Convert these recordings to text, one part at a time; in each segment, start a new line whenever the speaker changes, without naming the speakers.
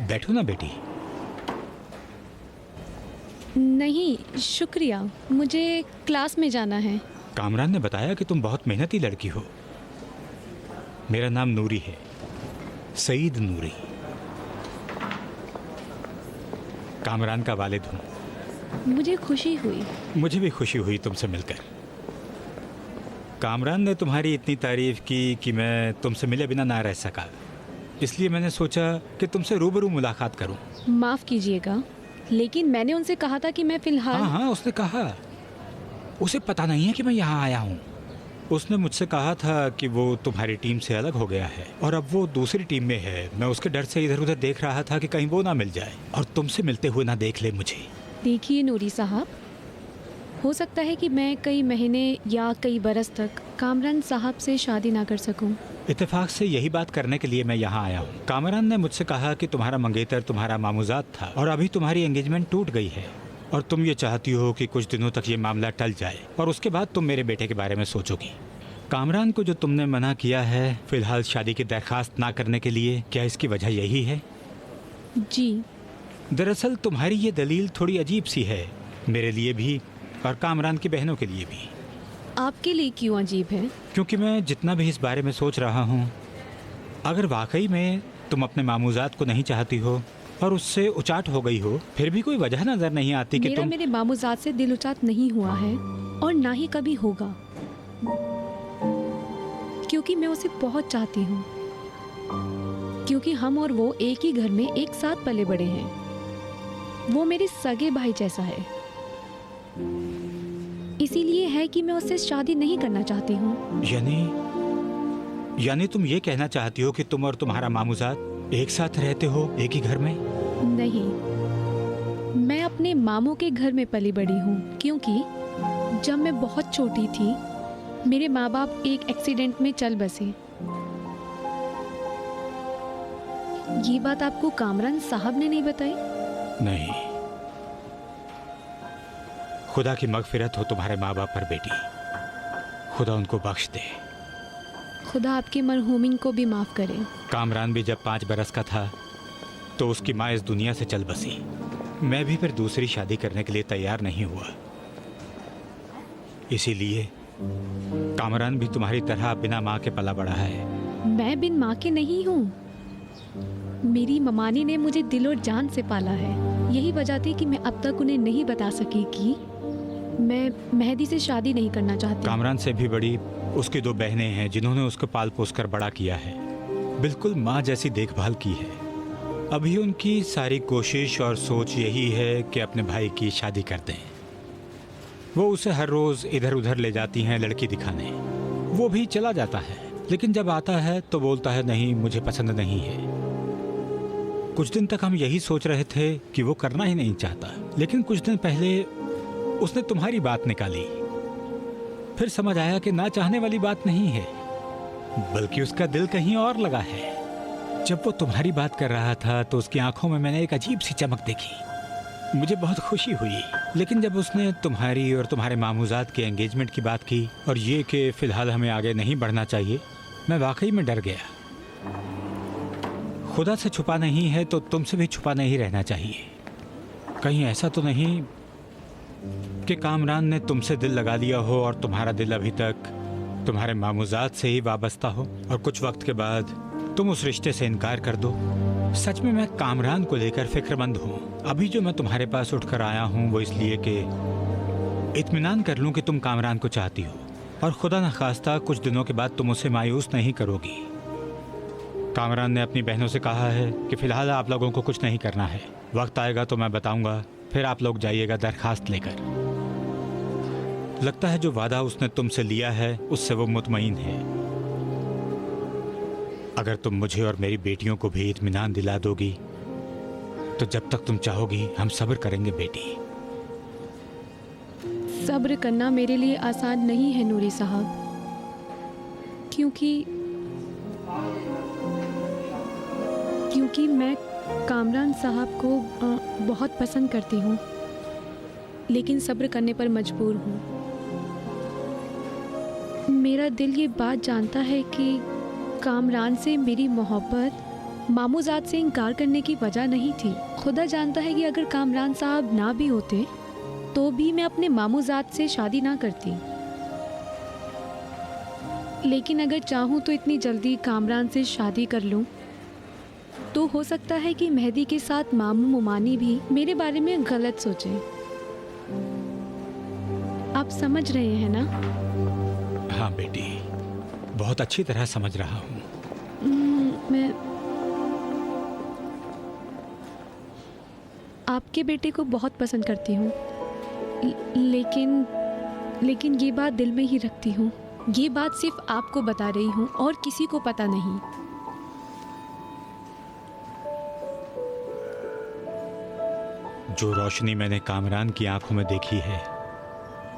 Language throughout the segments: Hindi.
बैठो ना बेटी।
नहीं शुक्रिया, मुझे क्लास में जाना है।
कामरान ने बताया कि तुम बहुत मेहनती लड़की हो। मेरा नाम नूरी है, सईद नूरी। कामरान का वालिद हूँ।
मुझे खुशी हुई।
मुझे भी खुशी हुई तुमसे मिलकर। कामरान ने तुम्हारी इतनी तारीफ की कि मैं तुमसे मिले बिना ना रह सका, इसलिए मैंने सोचा कि तुमसे रूबरू मुलाकात करूं।
माफ़ कीजिएगा, लेकिन मैंने उनसे कहा था कि मैं फ़िलहाल।
हाँ, उसने कहा। उसे पता नहीं है कि मैं यहाँ आया हूँ। उसने मुझसे कहा था कि वो तुम्हारी टीम से अलग हो गया है और अब वो दूसरी टीम में है। मैं उसके डर से इधर उधर देख रहा था कि कहीं वो ना मिल जाए और तुमसे मिलते हुए ना देख ले मुझे।
देखिए नूरी साहब, हो सकता है कि मैं कई महीने या कई बरस तक कामरान साहब से शादी ना कर सकूं।
इत्तेफाक से यही बात करने के लिए मैं यहाँ आया हूँ। कामरान ने मुझसे कहा कि तुम्हारा मंगेतर तुम्हारा मामूजात था और अभी तुम्हारी एंगेजमेंट टूट गई है और तुम ये चाहती हो कि कुछ दिनों तक ये मामला टल जाए और उसके बाद तुम मेरे बेटे के बारे में सोचोगी। कामरान को जो तुमने मना किया है फिलहाल शादी की दरखास्त ना करने के लिए, क्या इसकी वजह यही है?
जी।
दरअसल तुम्हारी ये दलील थोड़ी अजीब सी है, मेरे लिए भी और कामरान की बहनों के लिए भी।
आपके लिए क्यों अजीब है?
क्योंकि मैं जितना भी इस बारे में सोच रहा हूँ, अगर वाकई में तुम अपने मामूजात को नहीं चाहती हो और उससे उचाट हो गई हो, फिर भी कोई वजह नजर नहीं आती कि तुम।
मेरे मामूजात से दिल उचाट नहीं हुआ है और ना ही कभी होगा, क्योंकि मैं उसे बहुत चाहती हूँ। क्योंकि हम और वो एक ही घर में एक साथ पले बड़े हैं। वो मेरे सगे भाई जैसा है। इसीलिए है कि मैं उससे शादी नहीं करना चाहती हूँ।
यानी तुम ये कहना चाहती हो कि तुम और तुम्हारा मामूजात एक साथ रहते हो एक ही घर में?
नहीं, मैं अपने मामू के घर में पली बड़ी हूँ, क्योंकि जब मैं बहुत छोटी थी मेरे माँ बाप एक एक्सीडेंट में चल बसे। ये बात आपको कामरान साहब ने नहीं बताई?
नहीं। खुदा की मगफिरत हो तुम्हारे माँ बाप पर बेटी, खुदा उनको बख्श दे।
खुदा आपके मरहूमिन को भी माफ करे।
कामरान भी जब 5 बरस का था तो उसकी माँ इस दुनिया से चल बसी। मैं भी फिर दूसरी शादी करने के लिए तैयार नहीं हुआ। इसीलिए कामरान भी तुम्हारी तरह बिना माँ के पला बड़ा है।
मैं बिन माँ के नहीं हूँ। मेरी ममानी ने मुझे दिल और जान से पाला है। यही वजह थी कि मैं अब तक उन्हें नहीं बता सकी कि मैं मेहदी से शादी नहीं करना चाहती।
कामरान से भी बड़ी उसकी 2 बहनें हैं जिन्होंने उसको पाल पोस कर बड़ा किया है, बिल्कुल माँ जैसी देखभाल की है। अभी उनकी सारी कोशिश और सोच यही है कि अपने भाई की शादी कर दें। वो उसे हर रोज इधर उधर ले जाती हैं लड़की दिखाने। वो भी चला जाता है, लेकिन जब आता है तो बोलता है नहीं, मुझे पसंद नहीं है। कुछ दिन तक हम यही सोच रहे थे कि वो करना ही नहीं चाहता, लेकिन कुछ दिन पहले उसने तुम्हारी बात निकाली। फिर समझ आया कि ना चाहने वाली बात नहीं है, बल्कि उसका दिल कहीं और लगा है। जब वो तुम्हारी बात कर रहा था तो उसकी आंखों में मैंने एक अजीब सी चमक देखी। मुझे बहुत खुशी हुई। लेकिन जब उसने तुम्हारी और तुम्हारे मामूजात के एंगेजमेंट की बात की और ये कि फिलहाल हमें आगे नहीं बढ़ना चाहिए, मैं वाकई में डर गया। खुदा से छुपा नहीं है तो तुमसे भी छुपा नहीं रहना चाहिए। कहीं ऐसा तो नहीं कि कामरान ने तुमसे दिल लगा लिया हो और तुम्हारा दिल अभी तक तुम्हारे मामूजात से ही वाबस्ता हो और कुछ वक्त के बाद तुम उस रिश्ते से इनकार कर दो। सच में मैं कामरान को लेकर फिक्रमंद हूँ। अभी जो मैं तुम्हारे पास उठकर आया हूँ वो इसलिए कि इत्मीनान कर लूँ कि तुम कामरान को चाहती हो और खुदा न खास्ता कुछ दिनों के बाद तुम उसे मायूस नहीं करोगी। कामरान ने अपनी बहनों से कहा है कि फिलहाल आप लोगों को कुछ नहीं करना है, वक्त आएगा तो मैं बताऊंगा, फिर आप लोग जाइएगा दरखास्त लेकर। लगता है जो वादा उसने तुमसे लिया है उससे वो मुतमईन है। अगर तुम मुझे और मेरी बेटियों को भी इत्मीनान दिला दोगी तो जब तक तुम चाहोगी हम सब्र करेंगे बेटी।
सब्र करना मेरे लिए आसान नहीं है नूरी साहब, क्योंकि मैं कामरान साहब को बहुत पसंद करती हूँ, लेकिन सब्र करने पर मजबूर हूँ। मेरा दिल ये बात जानता है कि कामरान से मेरी मोहब्बत मामूजात से इनकार करने की वजह नहीं थी। खुदा जानता है कि अगर कामरान साहब ना भी होते तो भी मैं अपने मामूजात से शादी ना करती। लेकिन अगर चाहूँ तो इतनी जल्दी कामरान से शादी कर लूँ तो हो सकता है कि मेहदी के साथ मामू मुमानी भी मेरे बारे में गलत सोचे। आप समझ रहे हैं ना?
हाँ बेटी, बहुत अच्छी तरह समझ रहा हूँ।
मैं आपके बेटे को बहुत पसंद करती हूँ, लेकिन ये बात दिल में ही रखती हूँ। ये बात सिर्फ आपको बता रही हूँ और किसी को पता नहीं।
जो रोशनी मैंने कामरान की आंखों में देखी है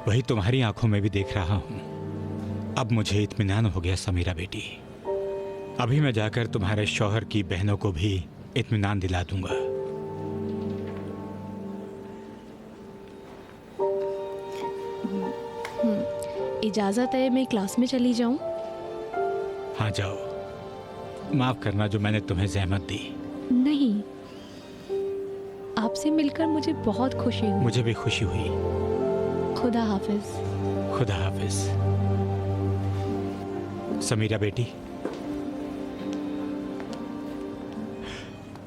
वही तुम्हारी आंखों में भी देख रहा हूँ। अब मुझे इत्मीनान हो गया समीरा बेटी। अभी मैं जाकर तुम्हारे शौहर की बहनों को भी इत्मीनान दिला दूंगा।
इजाज़त है मैं क्लास में चली जाऊँ?
हाँ जाओ। माफ करना जो मैंने तुम्हें जहमत दी।
नहीं, आपसे मिलकर मुझे बहुत खुशी हुई।
मुझे भी खुशी हुई।
खुदा हाफिज।
खुदा हाफिज। समीरा बेटी,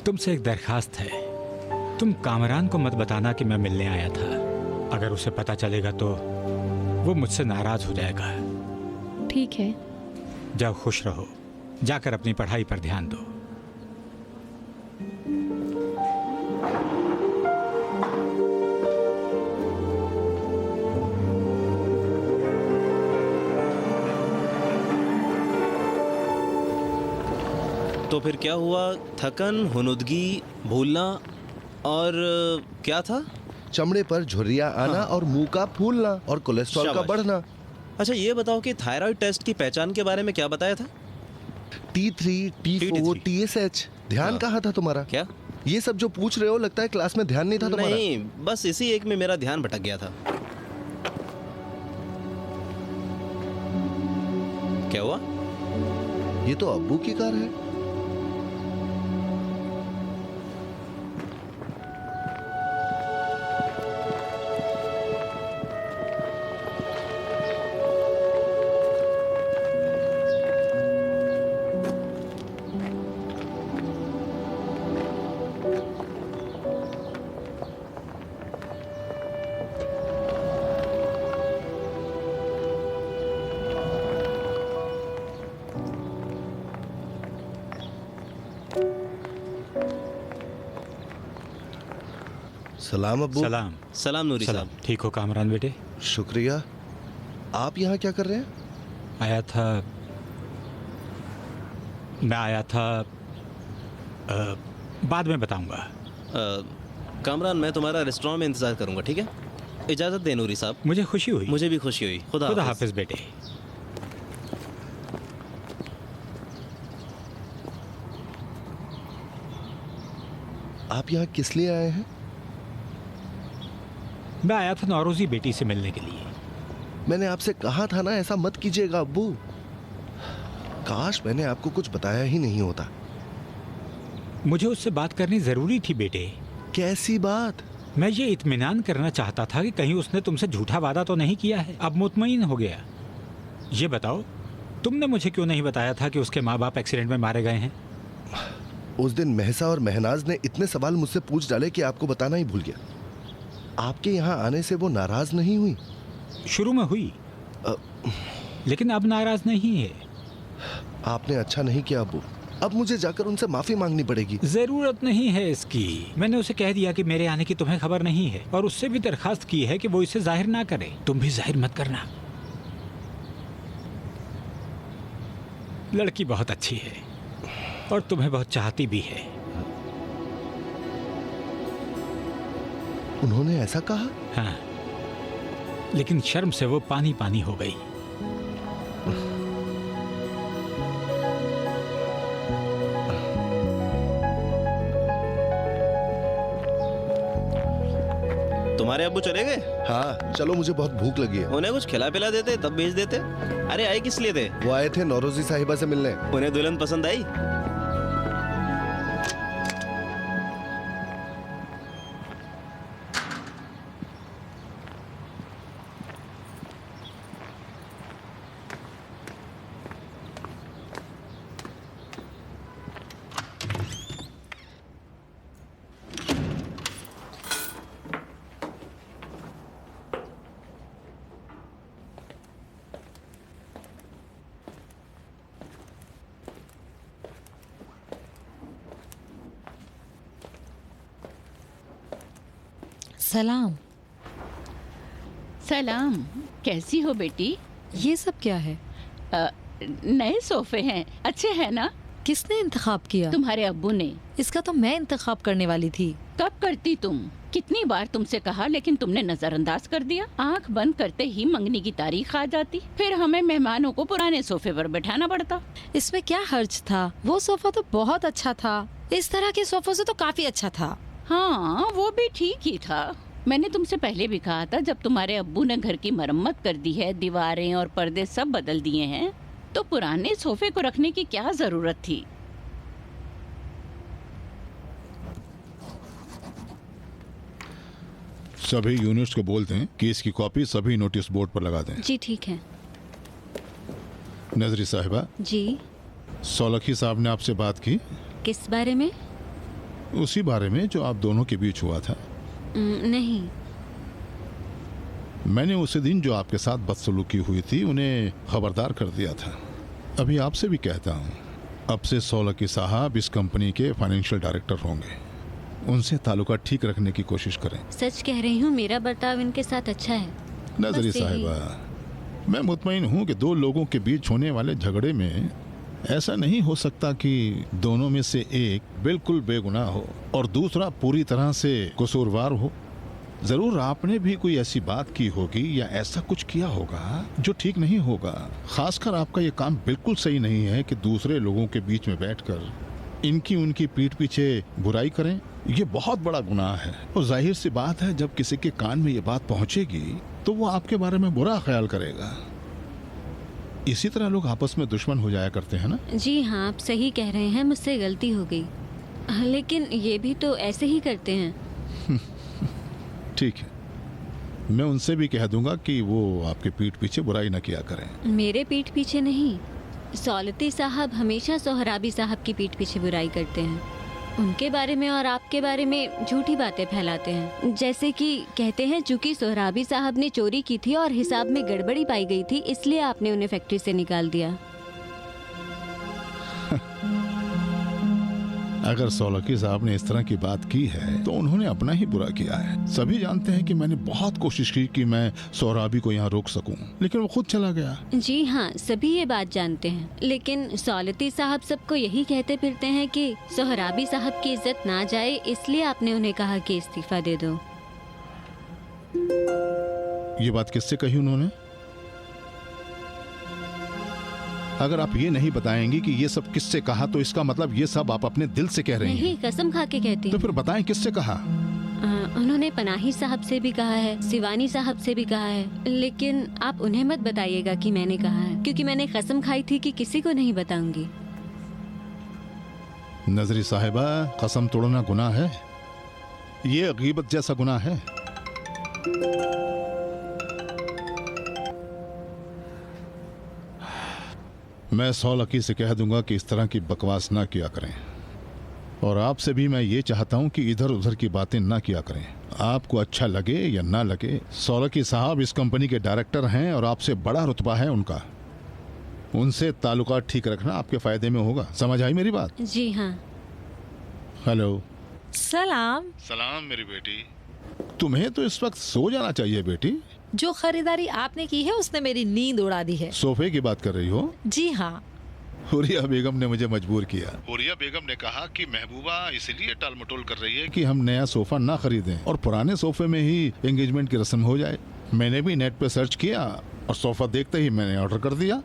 तुमसे एक दरखास्त है। तुम कामरान को मत बताना कि मैं मिलने आया था। अगर उसे पता चलेगा तो वो मुझसे नाराज हो जाएगा।
ठीक है।
जाओ, खुश रहो। जाकर अपनी पढ़ाई पर ध्यान दो।
तो फिर क्या हुआ? थकन, हुनुदगी, भूलना और क्या था?
चमड़े पर झुर्रियां आना और मुंह का फूलना और कोलेस्ट्रॉल का
शाबाश।
बढ़ना।
अच्छा ये बताओ कि थायराइड टेस्ट की पहचान के बारे में क्या बताया था?
T3, T4, TSH। ध्यान
हाँ।
कहाँ था तुम्हारा?
क्या?
ये सब जो पूछ रहे हो लगता है क्लास में ध्यान नहीं था तुम्हारा।
नहीं, बस इसी एक में मेरा ध्यान भटक गया था। क्या हुआ?
ये तो अब्बू की कार है। सलाम अब्बू।
सलाम।
सलाम नूरी
सलाम।
साहब।
ठीक हो कामरान बेटे?
शुक्रिया। आप यहाँ क्या कर रहे हैं?
मैं आया था बाद में बताऊंगा।
कामरान, मैं तुम्हारा रेस्टोरेंट में इंतजार करूंगा, ठीक है? इजाजत दे नूरी साहब।
मुझे खुशी हुई।
मुझे भी खुशी हुई। खुदा
खुदा
हाफिज।
हाफिज बेटे।
आप यहाँ किस लिए आए हैं?
मैं आया था नौरोजी बेटी से मिलने के लिए।
मैंने आपसे कहा था ना ऐसा मत कीजिएगा अब्बू। काश मैंने आपको कुछ बताया ही नहीं होता।
मुझे उससे बात करनी जरूरी थी बेटे।
कैसी बात?
मैं ये इत्मीनान करना चाहता था कि कहीं उसने तुमसे झूठा वादा तो नहीं किया है। अब मुतमईन हो गया। ये बताओ, तुमने मुझे क्यों नहीं बताया था कि उसके माँ बाप एक्सीडेंट में मारे गए हैं?
उस दिन महसा और महनाज ने इतने सवाल मुझसे पूछ डाले कि आपको बताना ही भूल गया। आपके यहाँ आने से वो नाराज नहीं हुई?
शुरू में हुई, लेकिन अब नाराज नहीं है।
आपने अच्छा नहीं किया अब्बू। अब मुझे जाकर उनसे माफी मांगनी पड़ेगी।
जरूरत नहीं है इसकी। मैंने उसे कह दिया कि मेरे आने की तुम्हें खबर नहीं है और उससे भी दरखास्त की है कि वो इसे जाहिर ना करे। तुम भी जाहिर मत करना। लड़की बहुत अच्छी है और तुम्हें बहुत चाहती भी है।
उन्होंने ऐसा कहा?
हाँ, लेकिन शर्म से वो पानी पानी हो गई।
तुम्हारे अब्बू चले गए?
हाँ चलो, मुझे बहुत भूख लगी है।
उन्हें कुछ खिला पिला देते तब भेज देते। अरे आए किस लिए थे?
वो आए थे नौरोजी साहिबा से मिलने।
उन्हें दुल्हन पसंद आई?
सलाम।
सलाम। कैसी हो बेटी?
ये सब क्या है?
नए सोफे हैं, अच्छे हैं ना?
किसने इंतखाब किया?
तुम्हारे अब्बू ने।
इसका तो मैं इंतखाब करने वाली थी।
कब करती तुम? कितनी बार तुमसे कहा लेकिन तुमने नजरअंदाज कर दिया। आंख बंद करते ही मंगनी की तारीख आ जाती, फिर हमें मेहमानों को पुराने सोफे पर बैठाना पड़ता।
इसमें क्या हर्ज था? वो सोफा तो बहुत अच्छा था। इस तरह के सोफों से तो काफी अच्छा था।
हाँ, वो भी ठीक ही था। मैंने तुमसे पहले भी कहा था, जब तुम्हारे अब्बू ने घर की मरम्मत कर दी है, दीवारें और पर्दे सब बदल दिए हैं, तो पुराने सोफे को रखने की क्या जरूरत थी।
सभी यूनिट्स को बोलते हैं कि इसकी कॉपी सभी नोटिस बोर्ड पर लगा दें।
जी ठीक है।
नजरी साहिबा,
जी,
सौलखी साहब ने आपसे बात की?
किस बारे में?
उसी बारे में जो आप दोनों के बीच हुआ था।
नहीं।
मैंने उसी दिन जो आपके साथ बदसलूकी हुई थी उन्हें खबरदार कर दिया था। अभी आपसे भी कहता हूँ, अब से सौलखी साहब इस कंपनी के फाइनेंशियल डायरेक्टर होंगे। उनसे ताल्लुका ठीक रखने की कोशिश करें।
सच कह रही हूँ, मेरा बर्ताव इनके साथ अच्छा है।
नजरी
बस यही।
साहिबा, मैं मुतमईन हूँ कि दो लोगों के बीच होने वाले झगड़े में ऐसा नहीं हो सकता कि दोनों में से एक बिल्कुल बेगुनाह हो और दूसरा पूरी तरह से कसूरवार हो। जरूर आपने भी कोई ऐसी बात की होगी या ऐसा कुछ किया होगा जो ठीक नहीं होगा। खासकर आपका ये काम बिल्कुल सही नहीं है कि दूसरे लोगों के बीच में बैठकर इनकी उनकी पीठ पीछे बुराई करें। ये बहुत बड़ा गुनाह है और जाहिर सी बात है, जब किसी के कान में ये बात पहुंचेगी तो वो आपके बारे में बुरा ख्याल करेगा। इसी तरह लोग आपस में दुश्मन हो जाया करते हैं ना।
जी हाँ, आप सही कह रहे हैं, मुझसे गलती हो गई, लेकिन ये भी तो ऐसे ही करते हैं।
ठीक है, मैं उनसे भी कह दूंगा कि वो आपके पीठ पीछे बुराई न किया करें।
मेरे पीठ पीछे नहीं, सौलती साहब हमेशा सोहराबी साहब की पीठ पीछे बुराई करते हैं। उनके बारे में और आपके बारे में झूठी बातें फैलाते हैं। जैसे कि कहते हैं चूंकि सोहराबी साहब ने चोरी की थी और हिसाब में गड़बड़ी पाई गई थी, इसलिए आपने उन्हें फैक्ट्री से निकाल दिया।
अगर सौलखी साहब ने इस तरह की बात की है तो उन्होंने अपना ही बुरा किया है। सभी जानते हैं कि मैंने बहुत कोशिश की कि मैं सोहराबी को यहाँ रोक सकूं, लेकिन वो खुद चला गया।
जी हाँ, सभी ये बात जानते हैं, लेकिन सौलती साहब सबको यही कहते फिरते हैं कि सोहराबी साहब की इज्जत ना जाए, इसलिए आपने उन्हें कहा कि इस्तीफा दे दो।
ये बात किससे कही उन्होंने? अगर आप ये नहीं बताएंगी कि ये सब किससे कहा तो इसका मतलब ये सब आप अपने दिल से कह रही हैं।
नहीं, कसम खा के कहती
तो
हूँ।
फिर बताएं किससे कहा?
उन्होंने पनाही साहब से भी कहा है, सिवानी साहब से भी कहा है, लेकिन आप उन्हें मत बताइएगा कि मैंने कहा है, क्योंकि मैंने कसम खाई थी कि किसी को नहीं बताऊंगी।
नजरी साहिबा, कसम तोड़ना गुनाह है। ये गीबत जैसा गुनाह है। मैं सौलखी से कह दूंगा कि इस तरह की बकवास ना किया करें, और आपसे भी मैं ये चाहता हूं कि इधर उधर की बातें ना किया करें। आपको अच्छा लगे या ना लगे, सौलखी साहब इस कंपनी के डायरेक्टर हैं और आपसे बड़ा रुतबा है उनका। उनसे ताल्लुकात ठीक रखना आपके फायदे में होगा। समझ आई मेरी बात?
जी हाँ।
हेलो।
सलाम।
सलाम मेरी बेटी। तुम्हें तो इस वक्त सो जाना चाहिए बेटी।
जो खरीदारी आपने की है उसने मेरी नींद उड़ा दी है।
सोफे की बात कर रही हो?
जी हाँ।
हुरिया बेगम ने मुझे मजबूर किया। हुरिया बेगम ने कहा कि महबूबा इसलिए टाल मटोल कर रही है कि हम नया सोफा ना खरीदें और पुराने सोफे में ही एंगेजमेंट की रस्म हो जाए। मैंने भी नेट पे सर्च किया और सोफा देखते ही मैंने ऑर्डर कर दिया।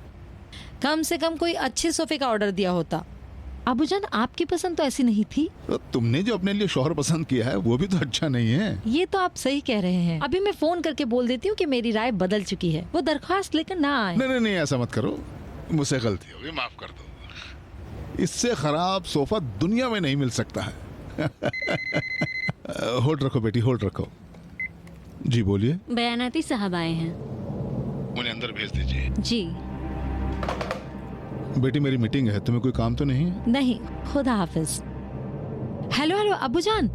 कम से कम कोई अच्छे सोफे का ऑर्डर दिया होता। अबूजान, आपकी पसंद तो ऐसी नहीं थी।
तो तुमने जो अपने लिए शौहर पसंद किया है वो भी तो अच्छा नहीं है।
ये तो आप सही कह रहे हैं। अभी मैं फोन करके बोल देती हूँ कि मेरी राय बदल चुकी है, वो दरख्वास्त लेकर ना आए।
नहीं, ऐसा मत करो, मुझसे गलती हो गई, माफ कर दो। इससे खराब सोफा दुनिया में नहीं मिल सकता है। होल्ड रखो बेटी, होल्ड रखो। जी बोलिए।
बयानाती साहब आए हैं।
उन्हें अंदर भेज दीजिए।
जी।
बेटी मेरी मीटिंग है, तुम्हें कोई काम तो नहीं है?
नहीं, खुदा हाफिज। Hello hello अबूजान।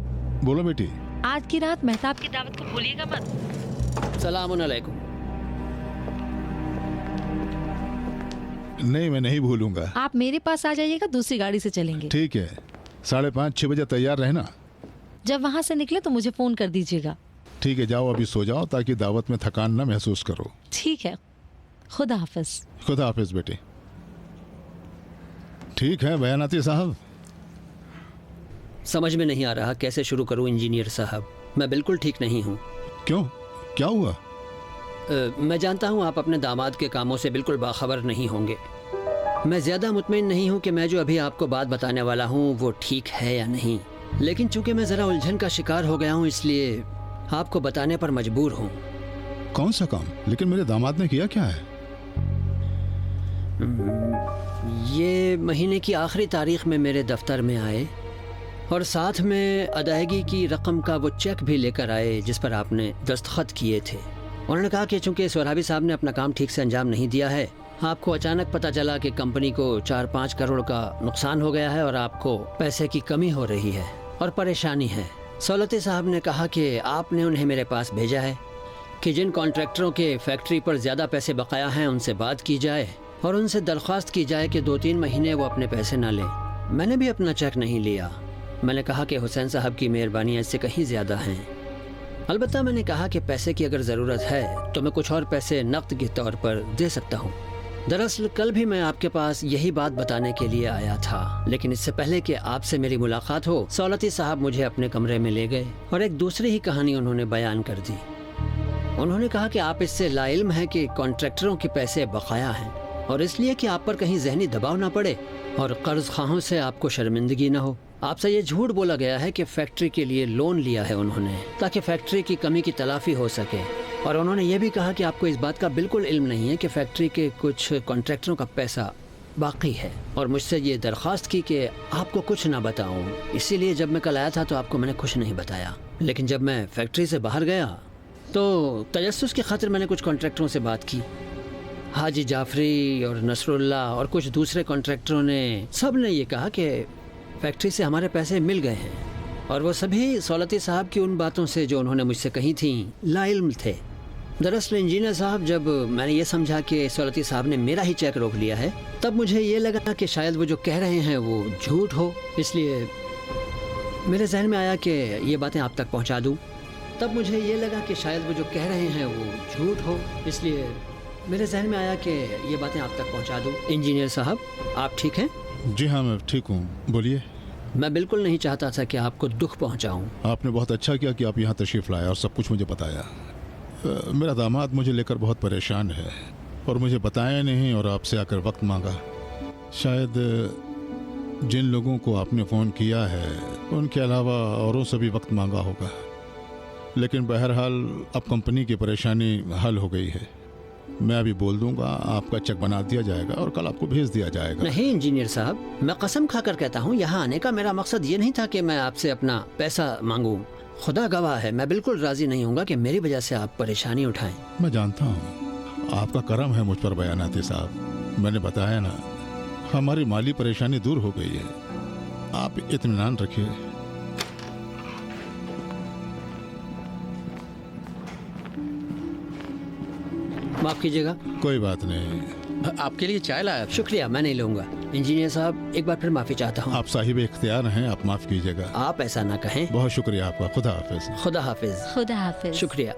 बोलो बेटी।
आज की रात मेहताब की दावत को भूलिएगा मत।
सलामुन अलैकुम।
नहीं, मैं नहीं भूलूंगा।
आप मेरे पास आ जाइएगा, दूसरी गाड़ी से चलेंगे।
ठीक है, 5:30-6 बजे तैयार रहना।
जब वहाँ से निकले तो मुझे फोन कर दीजिएगा।
ठीक है, जाओ अभी सो जाओ ताकि दावत में थकान ना महसूस करो।
ठीक है, खुदा हाफिज।
खुदा हाफिज बेटे। ठीक है बयानाती साहब।
समझ में नहीं आ रहा कैसे शुरू करूं इंजीनियर साहब। मैं बिल्कुल ठीक नहीं हूं।
क्यों, क्या हुआ?
मैं जानता हूं आप अपने दामाद के कामों से बिल्कुल बाखबर नहीं होंगे। मैं ज़्यादा मुतमईन नहीं हूं कि मैं जो अभी आपको बात बताने वाला हूं वो ठीक है या नहीं, लेकिन चूंकि मैं ज़रा उलझन का शिकार हो गया हूं इसलिए आपको बताने पर मजबूर हूं।
कौन सा काम? लेकिन मेरे दामाद ने किया क्या है?
ये महीने की आखिरी तारीख में मेरे दफ्तर में आए और साथ में अदायगी की रकम का वो चेक भी लेकर आए जिस पर आपने दस्तखत किए थे। उन्होंने कहा कि चूंकि सोराबी साहब ने अपना काम ठीक से अंजाम नहीं दिया है, आपको अचानक पता चला कि कंपनी को 4-5 करोड़ का नुकसान हो गया है और आपको पैसे की कमी हो रही है और परेशानी है। सौलती साहब ने कहा कि आपने उन्हें मेरे पास भेजा है कि जिन कॉन्ट्रैक्टरों के फैक्ट्री पर ज़्यादा पैसे बकाया हैं उनसे बात की जाए और उनसे दरख्वास्त की जाए कि 2-3 महीने वो अपने पैसे ना लें। मैंने भी अपना चेक नहीं लिया। मैंने कहा कि हुसैन साहब की मेहरबानी इससे कहीं ज़्यादा हैं। अलबत्ता मैंने कहा कि पैसे की अगर ज़रूरत है तो मैं कुछ और पैसे नकद के तौर पर दे सकता हूँ। दरअसल कल भी मैं आपके पास यही बात बताने के लिए आया था, लेकिन इससे पहले कि आपसे मेरी मुलाकात हो सौलती साहब मुझे अपने कमरे में ले गए और एक दूसरी ही कहानी उन्होंने बयान कर दी। उन्होंने कहा कि आप इससे लाइल्म हैं कि कॉन्ट्रैक्टरों के पैसे बकाया हैं और इसलिए कि आप पर कहीं जहनी दबाव ना पड़े और कर्ज खाहों से आपको शर्मिंदगी ना हो, आपसे ये झूठ बोला गया है कि फैक्ट्री के लिए लोन लिया है उन्होंने ताकि फैक्ट्री की कमी की तलाफी हो सके। और उन्होंने ये भी कहा कि आपको इस बात का बिल्कुल इल्म नहीं है कि फैक्ट्री के कुछ कॉन्ट्रैक्टरों का पैसा बाकी है और मुझसे ये दरख्वास्त की कि आपको कुछ ना बताऊं। इसीलिए जब मैं कल आया था तो आपको मैंने कुछ नहीं बताया, लेकिन जब मैं फैक्ट्री से बाहर गया तो तजस्सुस की खातिर मैंने कुछ कॉन्ट्रैक्टरों से बात की। हाजी जाफरी और नसरुल्ला और कुछ दूसरे कॉन्ट्रैक्टरों ने सब ने ये कहा कि फैक्ट्री से हमारे पैसे मिल गए हैं और वो सभी सौलती साहब की उन बातों से जो उन्होंने मुझसे कही थी लाइल्म थे। दरअसल इंजीनियर साहब, जब मैंने ये समझा कि सौलती साहब ने मेरा ही चेक रोक लिया है तब मुझे ये लगा कि शायद वो जो कह रहे हैं वो झूठ हो, इसलिए मेरे जहन में आया कि ये बातें आप तक पहुंचा दूं। तब मुझे ये लगा कि शायद वो जो कह रहे हैं वो झूठ हो, इसलिए मेरे जहन में आया कि ये बातें आप तक पहुंचा दूं। इंजीनियर साहब, आप ठीक हैं?
जी हाँ, मैं ठीक हूँ, बोलिए।
मैं बिल्कुल नहीं चाहता था कि आपको दुख पहुंचाऊं।
आपने बहुत अच्छा किया कि आप यहाँ तशरीफ़ लाए और सब कुछ मुझे बताया। मेरा दामाद मुझे लेकर बहुत परेशान है और मुझे बताया नहीं और आपसे आकर वक्त मांगा। शायद जिन लोगों को आपने फ़ोन किया है उनके अलावा औरों से भी वक्त मांगा होगा, लेकिन बहरहाल अब कंपनी की परेशानी हल हो गई है। मैं अभी बोल दूंगा, आपका चेक बना दिया जाएगा और कल आपको भेज दिया जाएगा।
नहीं इंजीनियर साहब, मैं कसम खाकर कहता हूँ यहाँ आने का मेरा मकसद ये नहीं था कि मैं आपसे अपना पैसा मांगूं। खुदा गवाह है, मैं बिल्कुल राजी नहीं होऊंगा कि मेरी वजह से आप परेशानी उठाएं।
मैं जानता हूँ आपका करम है मुझ पर बयानाती साहब। मैंने बताया ना, हमारी माली परेशानी दूर हो गई है। आप इत्मीनान रखिए।
माफ कीजिएगा।
कोई बात नहीं।
आपके लिए चाय लाया था।
शुक्रिया, मैं नहीं लूंगा। इंजीनियर साहब, एक बार फिर माफी चाहता हूँ।
आप साहिब इख्तियार हैं, आप माफ कीजिएगा।
आप ऐसा ना कहें।
बहुत शुक्रिया आपका। खुदा हाफिज।
खुदा हाफिज।
खुदा हाफिज।
शुक्रिया।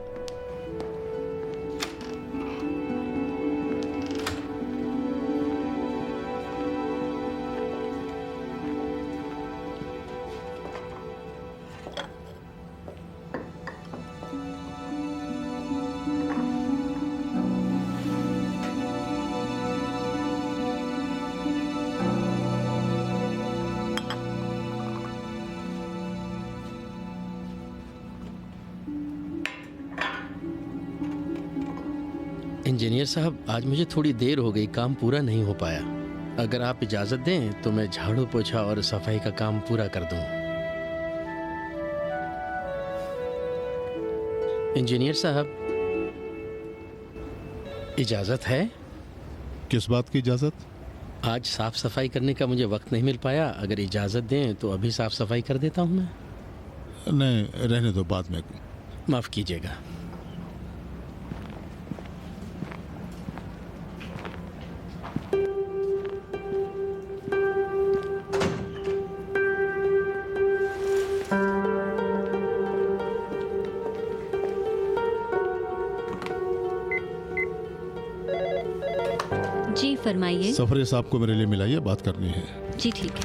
इंजीनियर साहब, आज मुझे थोड़ी देर हो गई, काम पूरा नहीं हो पाया। अगर आप इजाज़त दें तो मैं झाड़ू पोछा और सफाई का काम पूरा कर दूं। इंजीनियर साहब, इजाज़त है?
किस बात की इजाज़त?
आज साफ सफाई करने का मुझे वक्त नहीं मिल पाया। अगर इजाज़त दें तो अभी साफ सफाई कर देता हूं मैं।
नहीं, रहने दो, बाद में।
माफ़ कीजिएगा।
जी फरमाइए।
सफरे साहब को मेरे लिए मिलाइए, बात करनी है।
जी ठीक है।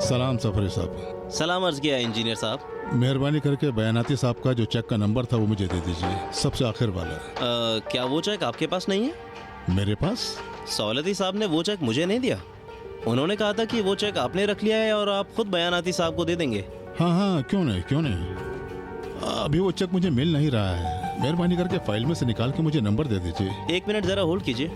सलाम सफरे साहब।
सलाम अर्ज किया इंजीनियर साहब।
मेहरबानी करके बयानाती साहब का जो चेक का नंबर था वो मुझे दे दीजिए, सबसे आखिर वाला।
क्या वो चेक आपके पास नहीं है?
मेरे पास?
सौलती साहब ने वो चेक मुझे नहीं दिया। उन्होंने कहा था कि वो चेक आपने रख लिया है और आप खुद बयानाती साहब को दे देंगे।
हाँ हाँ, क्यों नहीं क्यों नहीं। अभी वो चेक मुझे मिल नहीं रहा है, मेहरबानी करके फाइल में से निकाल के मुझे नंबर दे दीजिए।
1 मिनट ज़रा होल्ड कीजिए।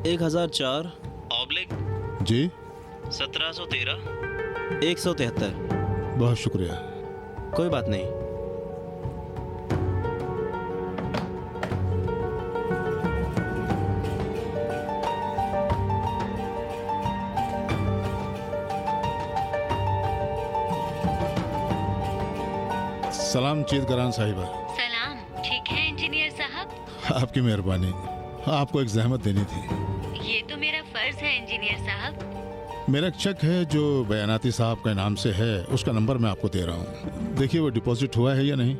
एक 1004/,
जी
1713 173।
बहुत शुक्रिया।
कोई बात नहीं।
सलाम चीत करान साहिबा।
सलाम। ठीक है इंजीनियर साहब।
आपकी मेहरबानी। आपको एक जहमत देनी थी।
ये तो मेरा फर्ज है इंजीनियर साहब।
मेरा एक चेक है जो बयानाती साहब के नाम से है, उसका नंबर मैं आपको दे रहा हूँ। देखिए वो डिपॉजिट हुआ है या नहीं।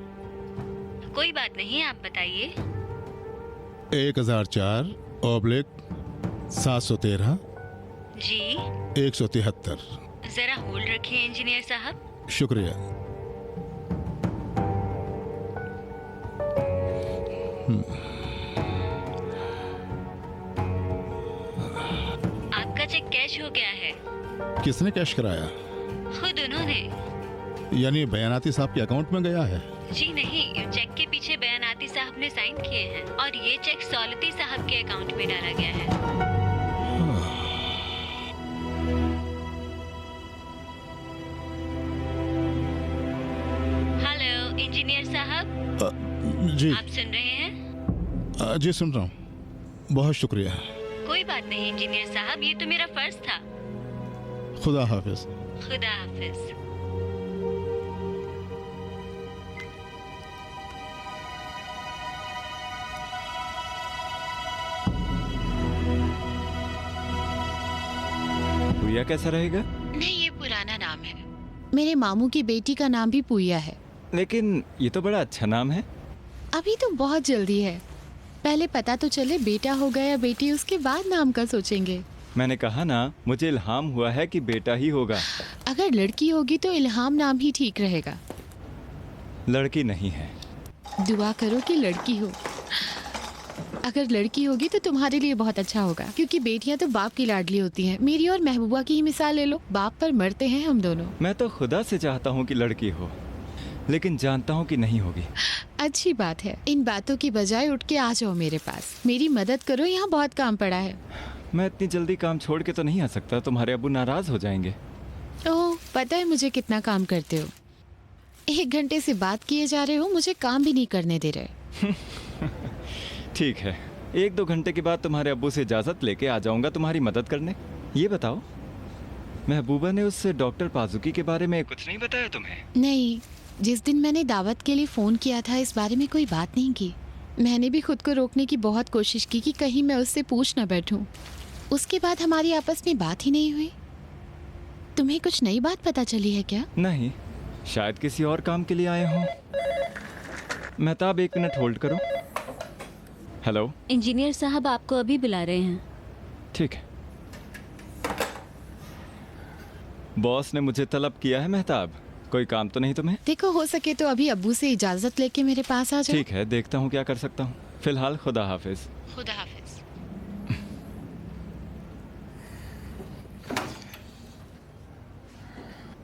कोई बात नहीं, आप बताइए।
1004/713
जी
173।
जरा होल्ड रखिए इंजीनियर साहब।
शुक्रिया।
आपका चेक कैश हो गया है।
किसने कैश कराया?
खुद उन्होंने।
यानी बयानाती साहब के अकाउंट में गया है?
जी नहीं, चेक के पीछे बयानाती साहब ने साइन किए हैं और ये चेक सौलती साहब के अकाउंट में डाला गया है। हेलो इंजीनियर साहब।
जी
आप सुन रहे हैं?
जी सुन रहा हूँ। बहुत शुक्रिया।
कोई बात नहीं इंजीनियर साहब, ये तो मेरा फर्ज था।
खुदा हाफिज।
खुदा हाफिज।
पूया कैसा रहेगा?
नहीं, ये पुराना नाम है। मेरे मामू की बेटी का नाम भी पूया है।
लेकिन ये तो बड़ा अच्छा नाम है।
अभी तो बहुत जल्दी है, पहले पता तो चले बेटा होगा या बेटी, उसके बाद नाम का सोचेंगे।
मैंने कहा ना, मुझे इल्हाम हुआ है कि बेटा ही होगा।
अगर लड़की होगी तो इल्हाम नाम ही ठीक रहेगा।
लड़की नहीं है।
दुआ करो कि लड़की हो। अगर लड़की होगी तो तुम्हारे लिए बहुत अच्छा होगा, क्योंकि बेटियां तो बाप की लाडली होती हैं। मेरी और महबूबा की ही मिसाल ले लो, बाप पर मरते हैं हम दोनों।
मैं तो खुदा से चाहता हूँ कि लड़की हो, लेकिन जानता हूँ कि नहीं होगी।
अच्छी बात है। इन बातों की बजाय उठ के आ जाओ मेरे पास, मेरी मदद करो, यहाँ बहुत काम पड़ा है।
मैं इतनी जल्दी काम छोड़ के तो नहीं आ सकता, तुम्हारे अब्बू नाराज हो जाएंगे।
ओह, पता है मुझे कितना काम करते हो। 1 घंटे से बात किए जा रहे हो, मुझे काम भी नहीं करने दे रहे।
ठीक है, 1-2 घंटे के बाद तुम्हारे अब्बू से इजाज़त लेके आ जाऊंगा तुम्हारी मदद करने। ये बताओ, महबूबा ने उस डॉक्टर पाजुकी के बारे में कुछ नहीं बताया तुम्हें?
नहीं, जिस दिन मैंने दावत के लिए फ़ोन किया था इस बारे में कोई बात नहीं की। मैंने भी खुद को रोकने की बहुत कोशिश की कि कहीं मैं उससे पूछ न बैठूं। उसके बाद हमारी आपस में बात ही नहीं हुई। तुम्हें कुछ नई बात पता चली है क्या?
नहीं, शायद किसी और काम के लिए आए हों। मेहताब 1 मिनट होल्ड करो। हेलो
इंजीनियर साहब, आपको अभी बुला रहे हैं।
ठीक है। बॉस ने मुझे तलब किया है मेहताब, कोई काम तो नहीं तुम्हें?
देखो, हो सके तो अभी अब्बू से इजाज़त लेके मेरे पास आ जाओ।
ठीक है, देखता हूँ क्या कर सकता हूँ। फिलहाल खुदा हाफिज।
खुदा हाफिज।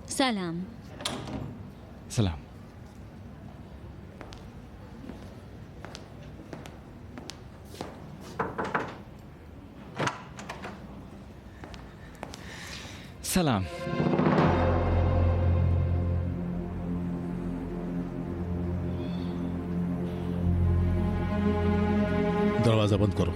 सलाम।
सलाम। सलाम।
दरवाजा बंद करो।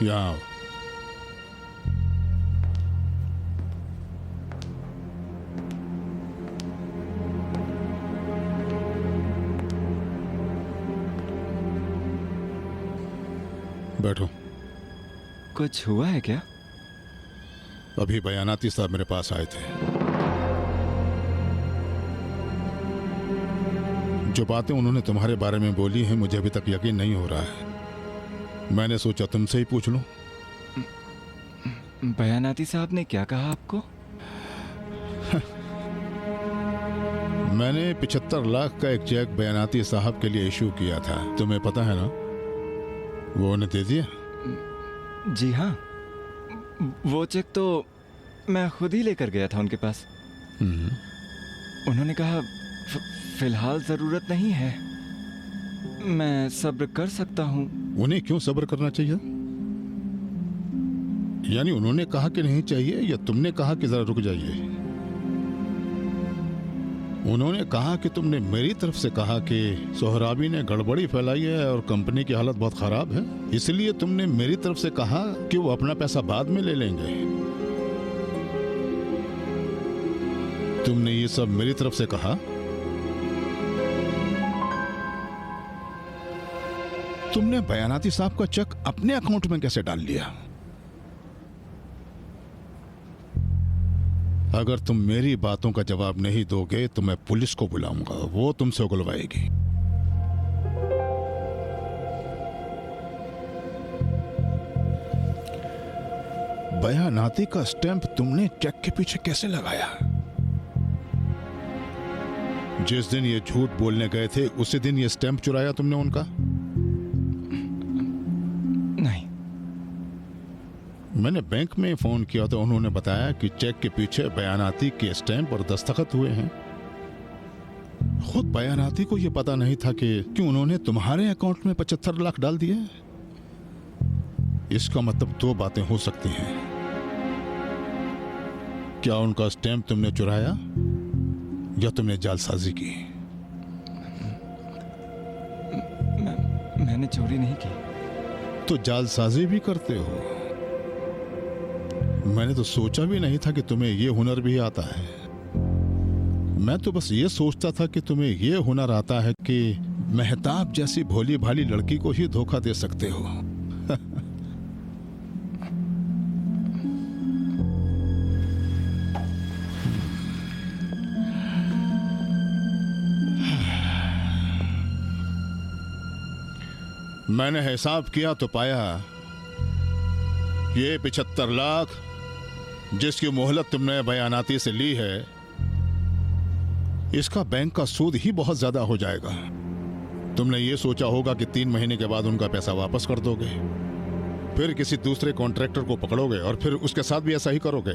यहाँ आओ। बैठो।
कुछ हुआ है क्या?
अभी बयानाती साहब मेरे पास आए थे। जो बातें उन्होंने तुम्हारे बारे में बोली हैं मुझे अभी तक यकीन नहीं हो रहा है। मैंने सोचा तुमसे ही पूछ लूं।
बयानाती साहब ने क्या कहा आपको?
मैंने 75 लाख का एक चेक बयानाती साहब के लिए इशू किया था, तुम्हें पता है ना? वो उन्हें दे दिया?
जी हाँ, वो चेक तो मैं खुद ही लेकर गया था उनके पास। उन्होंने कहा फिलहाल जरूरत नहीं है, मैं सब्र कर सकता हूँ।
उन्हें क्यों सब्र करना चाहिए? यानी उन्होंने कहा कि नहीं चाहिए या तुमने कहा कि जरा रुक जाइए? उन्होंने कहा कि तुमने मेरी तरफ से कहा कि सोहराबी ने गड़बड़ी फैलाई है और कंपनी की हालत बहुत खराब है, इसलिए तुमने मेरी तरफ से कहा कि वो अपना पैसा बाद में ले लेंगे। तुमने ये सब मेरी तरफ से कहा। तुमने बयानाती साहब का चेक अपने अकाउंट में कैसे डाल लिया? अगर तुम मेरी बातों का जवाब नहीं दोगे तो मैं पुलिस को बुलाऊंगा, वो तुमसे उगलवाएगी। बयानाती का स्टैंप तुमने चेक के पीछे कैसे लगाया? जिस दिन ये झूठ बोलने गए थे उसी दिन ये स्टैंप चुराया तुमने उनका?
नहीं।
मैंने बैंक में फोन किया तो उन्होंने बताया कि चेक के पीछे बयानाती के स्टैंप और दस्तखत हुए हैं। खुद बयानाती को यह पता नहीं था कि उन्होंने तुम्हारे अकाउंट में 75 लाख डाल दिए। इसका मतलब दो बातें हो सकती हैं। क्या उनका स्टैंप तुमने चुराया या तुमने जालसाजी की?
मैंने चोरी नहीं की।
तो जालसाजी भी करते हो? मैंने तो सोचा भी नहीं था कि तुम्हें यह हुनर भी आता है। मैं तो बस ये सोचता था कि तुम्हें यह हुनर आता है कि मेहताब जैसी भोली भाली लड़की को ही धोखा दे सकते हो। मैंने हिसाब किया तो पाया ये 75 लाख जिसकी मोहलत तुमने बयानाती से ली है, इसका बैंक का सूद ही बहुत ज्यादा हो जाएगा। तुमने ये सोचा होगा कि 3 महीने के बाद उनका पैसा वापस कर दोगे, फिर किसी दूसरे कॉन्ट्रैक्टर को पकड़ोगे और फिर उसके साथ भी ऐसा ही करोगे।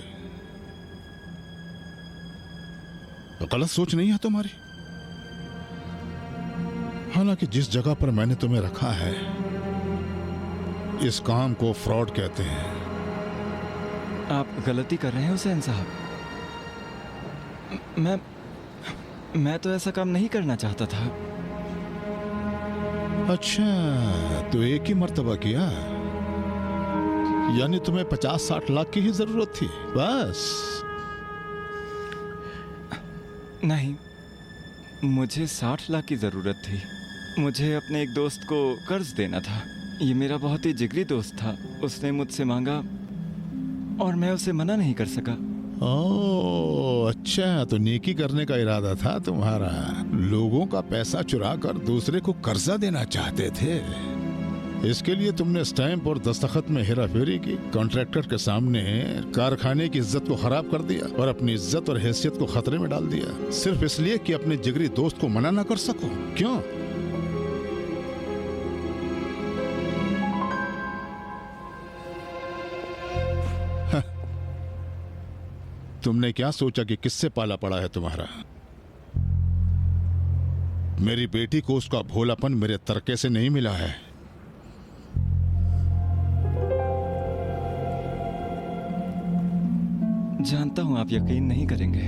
तो गलत सोच नहीं है तुम्हारी? हालांकि जिस जगह पर मैंने तुम्हें रखा है इस काम को फ्रॉड कहते हैं।
आप गलती कर रहे हैं हुसैन साहब। मैं तो ऐसा काम नहीं करना चाहता था।
अच्छा, तो एक ही मर्तबा किया? यानी तुम्हें 50-60 लाख की ही जरूरत थी बस?
नहीं, मुझे 60 लाख की जरूरत थी। मुझे अपने एक दोस्त को कर्ज देना था। ये मेरा बहुत ही जिगरी दोस्त था। उसने मुझसे मांगा और मैं उसे मना नहीं कर सका।
ओह अच्छा, तो नेकी करने का इरादा था तुम्हारा। लोगों का पैसा चुरा कर दूसरे को कर्जा देना चाहते थे। इसके लिए तुमने स्टैंप और दस्तखत में हेराफेरी की, कॉन्ट्रैक्टर के सामने कारखाने की इज्जत को खराब कर दिया और अपनी इज्जत और हैसियत को खतरे में डाल दिया, सिर्फ इसलिए कि अपने जिगरी दोस्त को मना ना कर सको। क्यों? तुमने क्या सोचा कि किससे पाला पड़ा है तुम्हारा? मेरी बेटी को उसका भोलापन मेरे तरके से नहीं मिला है।
जानता हूं आप यकीन नहीं करेंगे,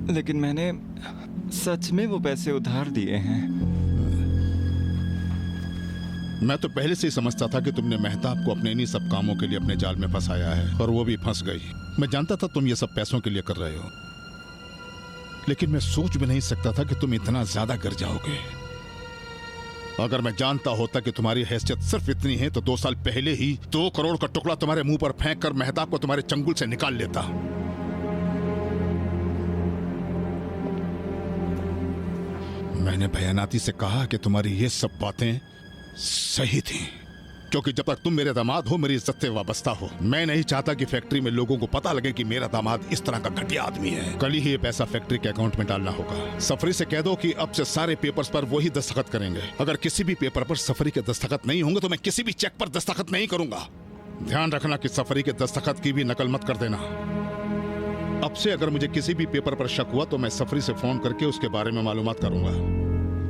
लेकिन मैंने सच में वो पैसे उधार दिए हैं।
मैं तो पहले से ही समझता था कि तुमने मेहताब को अपने इन्हीं सब कामों के लिए अपने जाल में फंसाया है, और वो भी फंस गई। मैं जानता था तुम ये सब पैसों के लिए कर रहे हो, लेकिन मैं सोच भी नहीं सकता था कि तुम इतना ज्यादा गिर जाओगे। अगर मैं जानता होता कि तुम्हारी हैसियत सिर्फ इतनी है तो 2 साल पहले ही 2 करोड़ का टुकड़ा तुम्हारे मुंह पर फेंक कर मेहताब को तुम्हारे चंगुल से निकाल लेता। मैंने बयानाती से कहा कि तुम्हारी ये सब बातें सही थी, क्योंकि जब तक तुम मेरे दामाद हो मेरी इज्जत से वाबस्ता हो। मैं नहीं चाहता कि फैक्ट्री में लोगों को पता लगे कि मेरा दामाद इस तरह का घटिया आदमी है। कल ही ये पैसा फैक्ट्री के अकाउंट में डालना होगा। सफरी से कह दो कि अब से सारे पेपर्स पर वही दस्तखत करेंगे। अगर किसी भी पेपर पर सफरी के दस्तखत नहीं होंगे तो मैं किसी भी चेक पर दस्तखत नहीं करूंगा। ध्यान रखना कि सफरी के दस्तखत की भी नकल मत कर देना। अब से अगर मुझे किसी भी पेपर पर शक हुआ तो मैं सफरी से फोन करके उसके बारे में मालूमात करूंगा।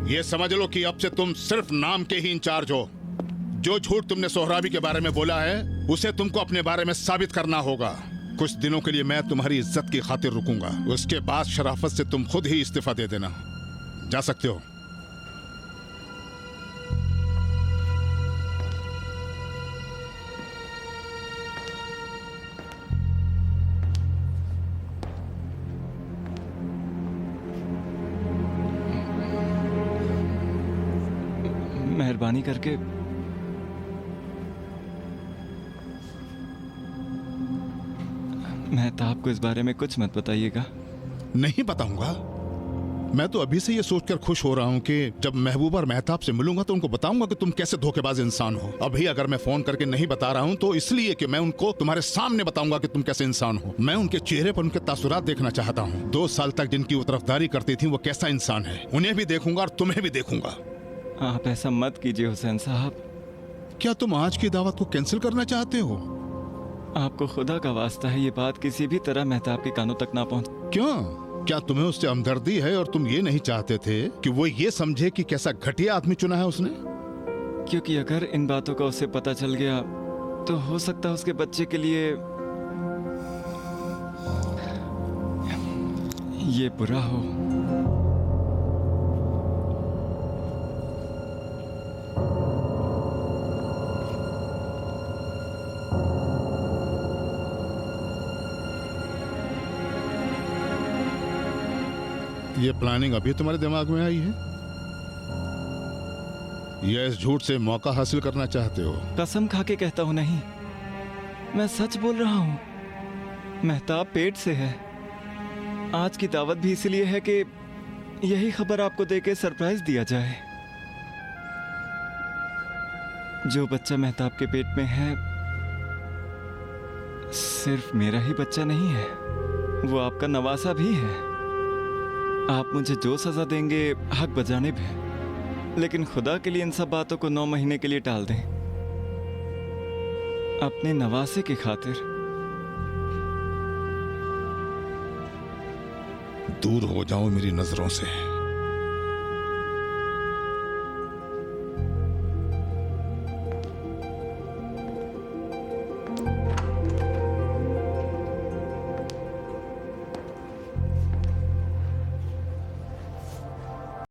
ये समझ लो कि अब से तुम सिर्फ नाम के ही इंचार्ज हो। जो झूठ तुमने सोहराबी के बारे में बोला है उसे तुमको अपने बारे में साबित करना होगा। कुछ दिनों के लिए मैं तुम्हारी इज्जत की खातिर रुकूंगा, उसके बाद शराफत से तुम खुद ही इस्तीफा दे देना। जा सकते हो।
मेहरबानी करके मेहताब को इस बारे में कुछ मत बताइएगा।
नहीं बताऊंगा। मैं तो अभी से ये सोचकर खुश हो रहा हूँ कि जब महबूबा और मेहताब से मिलूंगा तो उनको बताऊंगा कि तुम कैसे धोखेबाज इंसान हो। अभी अगर मैं फोन करके नहीं बता रहा हूँ तो इसलिए कि मैं उनको तुम्हारे सामने बताऊंगा कि तुम कैसे इंसान हो। मैं उनके चेहरे पर उनके तासुरात देखना चाहता हूँ। 2 साल तक जिनकी वो तरफदारी करती थी वो कैसा इंसान है, उन्हें भी देखूंगा और तुम्हें भी देखूंगा।
आप ऐसा मत कीजिए हुसैन साहब।
क्या तुम आज की दावत को कैंसिल करना चाहते हो?
आपको खुदा का वास्ता है ये बात किसी भी तरह मेहताब के कानों तक ना पहुंच।
क्यों? क्या तुम्हें उससे हमदर्दी है और तुम ये नहीं चाहते थे कि वो ये समझे कि कैसा घटिया आदमी चुना है उसने?
क्योंकि अगर इन बातों का उसे पता चल गया तो हो सकता है उसके बच्चे के लिए ये बुरा हो।
ये प्लानिंग अभी तुम्हारे दिमाग में आई है या इस झूठ से मौका हासिल करना चाहते हो?
कसम खा के कहता हूं नहीं, मैं सच बोल रहा हूं। मेहताब पेट से है। आज की दावत भी इसलिए है कि यही खबर आपको देके सरप्राइज दिया जाए। जो बच्चा मेहताब के पेट में है सिर्फ मेरा ही बच्चा नहीं है, वो आपका नवासा भी है। आप मुझे जो सजा देंगे हक बजाने पे, लेकिन खुदा के लिए इन सब बातों को 9 महीने के लिए टाल दें, अपने नवासे की खातिर।
दूर हो जाओ मेरी नजरों से।